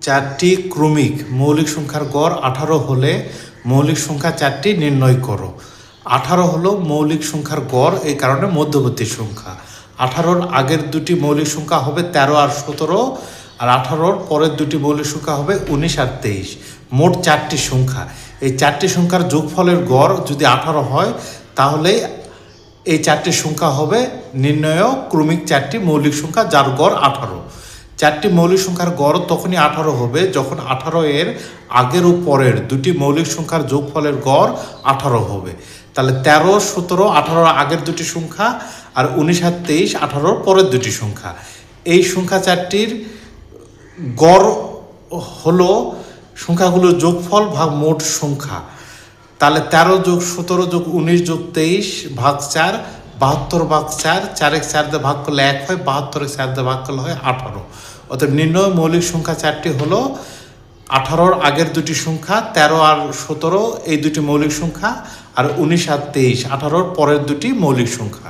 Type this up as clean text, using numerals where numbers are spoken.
চারটি ক্রমিক মৌলিক সংখ্যার গড় 18 হলে মৌলিক সংখ্যা চারটি নির্ণয় করো। 18 হলো মৌলিক সংখ্যার গড়, এই কারণে মধ্যবর্তী সংখ্যা। 18-র আগের দুটি মৌলিক সংখ্যা হবে 13 আর 17, আর 18-র পরের দুটি মৌলিক সংখ্যা হবে 19 আর 23। মোট চারটি সংখ্যা। এই চারটি সংখ্যার যোগফলের গড় যদি 18 হয়, তাহলে এই চারটি সংখ্যা হবে নির্ণয় ক্রমিক চারটি মৌলিক সংখ্যা, যার গড় 18। চারটি মৌলিক সংখ্যার গড় তখনই 18 হবে যখন 18 এর আগের ও পরের দুটি মৌলিক সংখ্যার যোগফলের গড় 18 হবে। তাহলে 13, 17, 18-র আগের দুটি সংখ্যা, আর 19 আর 23 18-র পরের দুটি সংখ্যা। এই সংখ্যা চারটির গড় হলো সংখ্যাগুলোর যোগফল ভাগ মোট সংখ্যা। তাহলে 13 যোগ 17 যোগ 19 যোগ 23 ভাগ 4, 72 ভাগ 4, 4 4 দিয়ে ভাগ করলে 1 হয়, 72 4 দিয়ে ভাগ করলে হয় 18। অর্থাৎ নির্ণয় মৌলিক সংখ্যা চারটি হলো 18-র আগের দুটি সংখ্যা 13 আর 17 এই দুটি মৌলিক সংখ্যা, আর 19 আর 23 18-র পরের দুটি মৌলিক সংখ্যা।